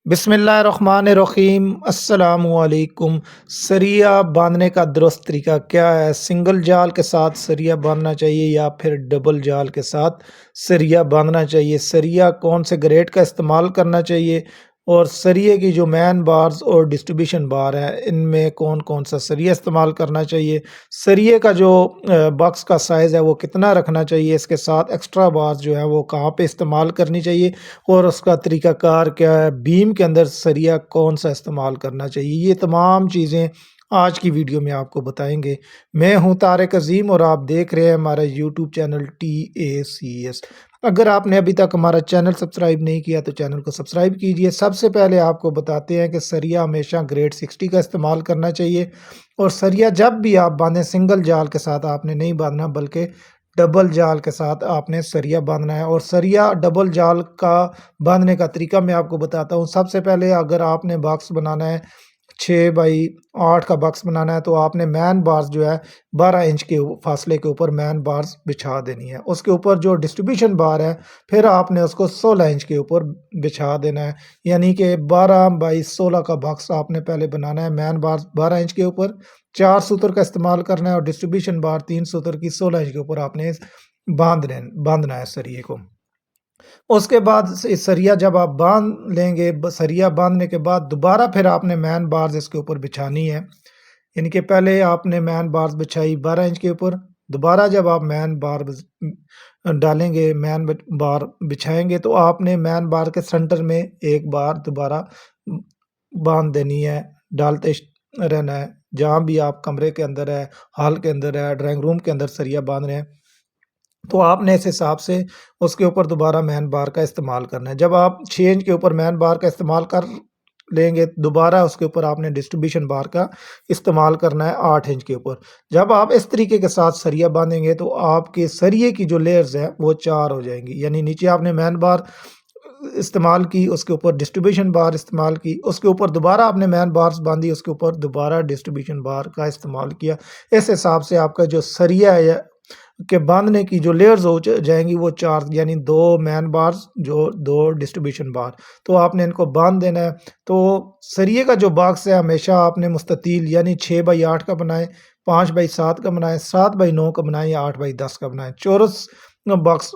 بسم اللہ الرحمن الرحیم۔ السلام علیکم۔ سریہ باندھنے کا درست طریقہ کیا ہے؟ سنگل جال کے ساتھ سریہ باندھنا چاہیے یا پھر ڈبل جال کے ساتھ سریہ باندھنا چاہیے؟ سریہ کون سے گریڈ کا استعمال کرنا چاہیے؟ اور سریے کی جو مین بارز اور ڈسٹریبیوشن بار ہے ان میں کون کون سا سریہ استعمال کرنا چاہیے؟ سریے کا جو باکس کا سائز ہے وہ کتنا رکھنا چاہیے؟ اس کے ساتھ ایکسٹرا بارز جو ہے وہ کہاں پہ استعمال کرنی چاہیے اور اس کا طریقہ کار کیا ہے؟ بیم کے اندر سریہ کون سا استعمال کرنا چاہیے؟ یہ تمام چیزیں آج کی ویڈیو میں آپ کو بتائیں گے۔ میں ہوں طارق عظیم اور آپ دیکھ رہے ہیں ہمارا یوٹیوب چینل TACS۔ اگر آپ نے ابھی تک ہمارا چینل سبسکرائب نہیں کیا تو چینل کو سبسکرائب کیجئے۔ سب سے پہلے آپ کو بتاتے ہیں کہ سریہ ہمیشہ گریڈ 60 کا استعمال کرنا چاہیے، اور سریہ جب بھی آپ باندھیں سنگل جال کے ساتھ آپ نے نہیں باندھنا بلکہ ڈبل جال کے ساتھ آپ نے سریہ باندھنا ہے۔ اور سریہ ڈبل جال کا باندھنے کا طریقہ میں آپ کو بتاتا ہوں۔ سب سے پہلے اگر آپ نے باکس بنانا ہے 6x8 کا باکس بنانا ہے تو آپ نے مین بارز جو ہے 12 انچ کے فاصلے کے اوپر مین بارز بچھا دینی ہے۔ اس کے اوپر جو ڈسٹریبیوشن بار ہے پھر آپ نے اس کو 16 انچ کے اوپر بچھا دینا ہے، یعنی کہ 12x16 کا باکس آپ نے پہلے بنانا ہے۔ مین بارز 12 انچ کے اوپر 4 سوتر کا استعمال کرنا ہے، اور ڈسٹریبیوشن بار 3 سوتر کی 16 انچ کے اوپر آپ نے باندھنا ہے سریے کو۔ اس کے بعد سریہ جب آپ باندھ لیں گے، سریہ باندھنے کے بعد دوبارہ پھر آپ نے مین بارز اس کے اوپر بچھانی ہے، یعنی کہ پہلے آپ نے مین بارز بچھائی 12 انچ کے اوپر، دوبارہ جب آپ مین بار ڈالیں گے، مین بار بچھائیں گے تو آپ نے مین بار کے سنٹر میں ایک بار دوبارہ باندھ دینی ہے، ڈالتے رہنا ہے۔ جہاں بھی آپ کمرے کے اندر ہے، ہال کے اندر ہے، ڈرائنگ روم کے اندر سریہ باندھ رہے ہیں تو آپ نے اس حساب سے اس کے اوپر دوبارہ مین بار کا استعمال کرنا ہے۔ جب آپ 6 انچ کے اوپر مین بار کا استعمال کر لیں گے دوبارہ اس کے اوپر آپ نے ڈسٹریبیوشن بار کا استعمال کرنا ہے 8 انچ کے اوپر۔ جب آپ اس طریقے کے ساتھ سریہ باندھیں گے تو آپ کے سریے کی جو لیئرز ہیں وہ 4 ہو جائیں گی، یعنی نیچے آپ نے مین بار استعمال کی، اس کے اوپر ڈسٹریبیوشن بار استعمال کی، اس کے اوپر دوبارہ آپ نے مین بارز باندھی، اس کے اوپر دوبارہ ڈسٹریبیوشن بار کا استعمال کیا۔ اس حساب سے آپ کا جو سریہ ہے کہ باندھنے کی جو لیئرز ہو جائیں گی وہ 4، یعنی 2 مین بارز جو 2 ڈسٹریبیوشن بار، تو آپ نے ان کو باندھ دینا ہے۔ تو سریے کا جو باکس ہے ہمیشہ آپ نے مستطیل یعنی 6x8 کا بنائیں، 5x7 کا بنائیں، 7x9 کا بنائیں یا 8x10 کا بنائیں۔ چورس باکس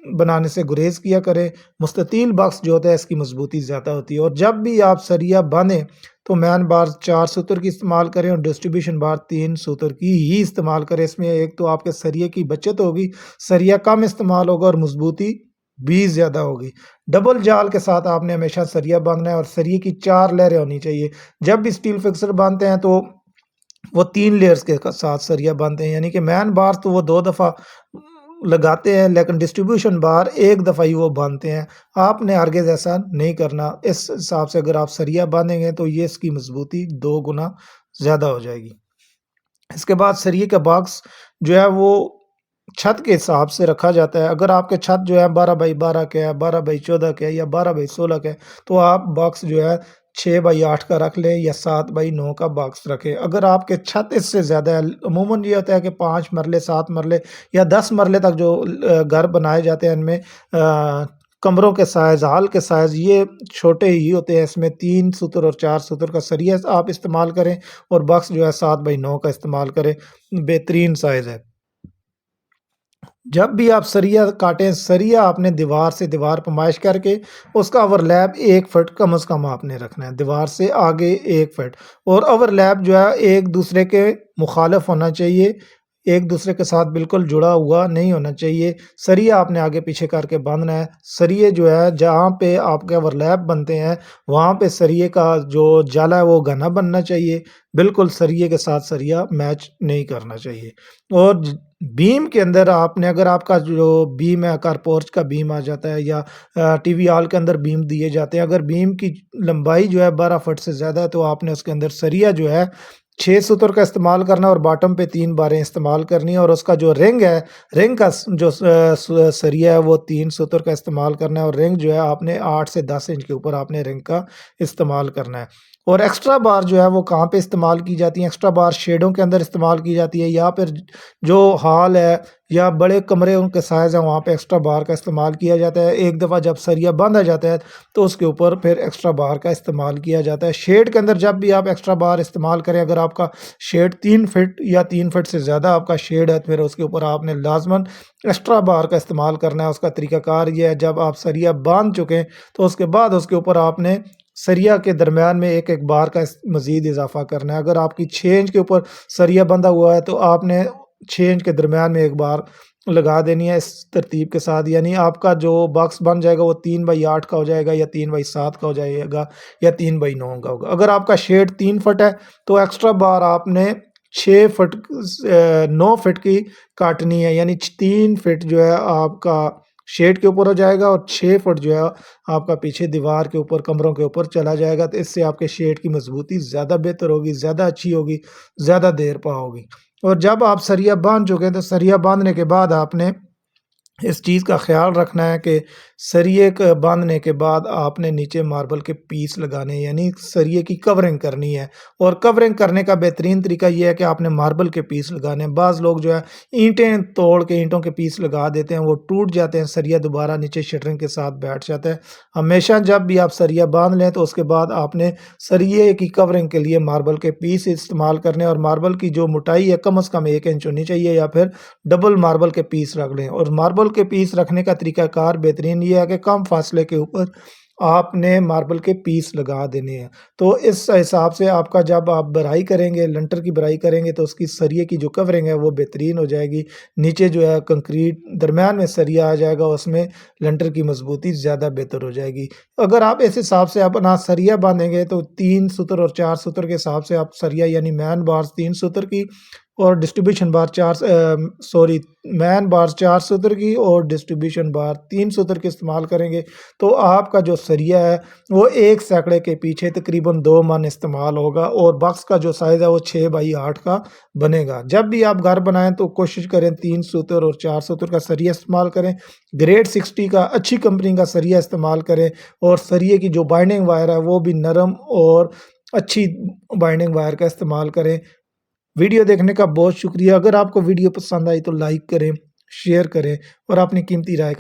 بنانے سے گریز کیا کریں، مستطیل باکس جو ہوتا ہے اس کی مضبوطی زیادہ ہوتی ہے۔ اور جب بھی آپ سریہ باندھیں تو مین بار 4 سوتر کی استعمال کریں اور ڈسٹریبیوشن بار 3 سوتر کی ہی استعمال کریں۔ اس میں ایک تو آپ کے سریے کی بچت ہوگی، سریہ کم استعمال ہوگا اور مضبوطی بھی زیادہ ہوگی۔ ڈبل جال کے ساتھ آپ نے ہمیشہ سریہ باندھنا ہے اور سریے کی 4 لہریں ہونی چاہیے۔ جب بھی اسٹیل فکسر باندھتے ہیں تو وہ 3 لیئرز کے ساتھ سریہ باندھتے ہیں، یعنی کہ مین بار تو وہ 2 دفعہ لگاتے ہیں لیکن ڈسٹریبیوشن بار ایک دفعہ ہی وہ باندھتے ہیں۔ آپ نے ہرگز ایسا نہیں کرنا۔ اس حساب سے اگر آپ سریہ باندھیں گے تو یہ اس کی مضبوطی 2 گنا زیادہ ہو جائے گی۔ اس کے بعد سریے کا باکس جو ہے وہ چھت کے حساب سے رکھا جاتا ہے۔ اگر آپ کے چھت جو ہے 12x12 کا ہے، 12x14 کا ہے یا 12x16 کا ہے تو آپ باکس جو ہے 6x8 کا رکھ لیں یا 7x9 کا باکس رکھیں۔ اگر آپ کے چھت اس سے زیادہ ہے، عموماً یہ ہوتا ہے کہ 5 مرلے 7 مرلے یا 10 مرلے تک جو گھر بنائے جاتے ہیں ان میں کمروں کے سائز، ہال کے سائز یہ چھوٹے ہی ہوتے ہیں، اس میں 3 سوتر اور 4 سوتر کا سریہ آپ استعمال کریں اور باکس جو ہے 7x9 کا استعمال کریں، بہترین سائز ہے۔ جب بھی آپ سریہ کاٹیں، سریہ آپ نے دیوار سے دیوار پمائش کر کے اس کا اوور لیپ 1 فٹ کم از کم آپ نے رکھنا ہے، دیوار سے آگے 1 فٹ، اور اوور لیپ جو ہے ایک دوسرے کے مخالف ہونا چاہیے، ایک دوسرے کے ساتھ بالکل جڑا ہوا نہیں ہونا چاہیے۔ سریہ آپ نے آگے پیچھے کر کے باندھنا ہے۔ سریے جو ہے جہاں پہ آپ کے اوور لیپ بنتے ہیں وہاں پہ سریے کا جو جالا ہے وہ گھنا بننا چاہیے، بالکل سریے کے ساتھ سریہ میچ نہیں کرنا چاہیے۔ اور بیم کے اندر آپ نے، اگر آپ کا جو بیم ہے کار پورچ کا بیم آ جاتا ہے یا ٹی وی ہال کے اندر بیم دیے جاتے ہیں، اگر بیم کی لمبائی جو ہے 12 فٹ سے زیادہ ہے تو آپ نے اس کے اندر سریہ جو ہے 6 سوتر کا استعمال کرنا اور باٹم پہ 3 باریں استعمال کرنی ہے، اور اس کا جو رنگ ہے، رنگ کا جو سریہ ہے وہ 3 سوتر کا استعمال کرنا ہے، اور رنگ جو ہے آپ نے 8 سے 10 انچ کے اوپر آپ نے رنگ کا استعمال کرنا ہے۔ اور ایکسٹرا بار جو ہے وہ کہاں پہ استعمال کی جاتی ہیں؟ ایکسٹرا بار شیڈوں کے اندر استعمال کی جاتی ہے، یا پھر جو ہال ہے یا بڑے کمرے ان کے سائز ہیں وہاں پہ ایکسٹرا بار کا استعمال کیا جاتا ہے۔ ایک دفعہ جب سریا باندھا جاتا ہے تو اس کے اوپر پھر ایکسٹرا بار کا استعمال کیا جاتا ہے۔ شیڈ کے اندر جب بھی آپ ایکسٹرا بار استعمال کریں، اگر آپ کا شیڈ 3 فٹ یا 3 فٹ سے زیادہ آپ کا شیڈ ہے، پھر اس کے اوپر آپ نے لازماً ایکسٹرا بار کا استعمال کرنا ہے۔ اس کا طریقہ کار یہ ہے، جب آپ سریا باندھ چکیں تو اس کے بعد اس کے اوپر آپ نے سریا کے درمیان میں ایک ایک بار کا مزید اضافہ کرنا ہے۔ اگر آپ کی 6 انچ کے اوپر سریا بندھا ہوا ہے تو آپ نے 6 انچ کے درمیان میں ایک بار لگا دینی ہے اس ترتیب کے ساتھ، یعنی آپ کا جو باکس بن جائے گا وہ 3x8 کا ہو جائے گا یا 3x7 کا ہو جائے گا یا 3x9 کا ہوگا۔ اگر آپ کا شیڈ 3 فٹ ہے تو ایکسٹرا بار آپ نے 6 فٹ 9 فٹ کی کاٹنی ہے، یعنی 3 فٹ جو ہے آپ کا شیڈ کے اوپر ہو جائے گا اور 6 فٹ جو ہے آپ کا پیچھے دیوار کے اوپر کمروں کے اوپر چلا جائے گا۔ تو اس سے آپ کے شیڈ کی مضبوطی زیادہ بہتر ہوگی، زیادہ اچھی ہوگی، زیادہ دیر پا ہوگی۔ اور جب آپ سریا باندھ چکے ہیں تو سریا باندھنے کے بعد آپ نے اس چیز کا خیال رکھنا ہے کہ سریے کے باندھنے کے بعد آپ نے نیچے ماربل کے پیس لگانے، یعنی سریے کی کورنگ کرنی ہے۔ اور کورنگ کرنے کا بہترین طریقہ یہ ہے کہ آپ نے ماربل کے پیس لگانے ہیں۔ بعض لوگ جو ہے اینٹیں توڑ کے اینٹوں کے پیس لگا دیتے ہیں، وہ ٹوٹ جاتے ہیں، سریا دوبارہ نیچے شٹرنگ کے ساتھ بیٹھ جاتا ہے۔ ہمیشہ جب بھی آپ سریا باندھ لیں تو اس کے بعد آپ نے سریے کی کورنگ کے لیے ماربل کے پیس استعمال کرنے، اور ماربل کی جو موٹائی ہے کم از کم 1 انچ ہونی چاہیے، یا پھر ڈبل ماربل کے پیس رکھ لیں۔ اور ماربل کے پیس رکھنے کا طریقہ کار بہترین یہ ہے کہ کم فاصلے کے اوپر آپ نے ماربل کے پیس لگا دینے ہیں۔ تو اس حساب سے آپ کا جب آپ بھرائی کریں گے، لنٹر کی بھرائی کریں گے، تو اس کی سریے کی جو کورنگ ہے وہ بہترین ہو جائے گی۔ نیچے جو ہے کنکریٹ درمیان میں سریا آ جائے گا، اس میں لنٹر کی مضبوطی زیادہ بہتر ہو جائے گی۔ اگر آپ اس حساب سے اپنا سریا باندھیں گے تو 3 سطر اور 4 سطر کے حساب سے آپ سریا، یعنی مین بارز 3 سطر کی اور ڈسٹریبیوشن بار مین بار 4 سطر کی اور ڈسٹریبیوشن بار 3 سطر کے استعمال کریں گے تو آپ کا جو سریا ہے وہ ایک سیکڑے کے پیچھے تقریباً 2 من استعمال ہوگا، اور باکس کا جو سائز ہے وہ 6x8 کا بنے گا۔ جب بھی آپ گھر بنائیں تو کوشش کریں 3 سطر اور 4 سطر کا سریا استعمال کریں، گریڈ 60 کا اچھی کمپنی کا سریا استعمال کریں، اور سریے کی جو بائنڈنگ وائر ہے وہ بھی نرم اور اچھی بائنڈنگ وائر کا استعمال کریں۔ ویڈیو دیکھنے کا بہت شکریہ۔ اگر آپ کو ویڈیو پسند آئی تو لائک کریں، شیئر کریں اور اپنی قیمتی رائے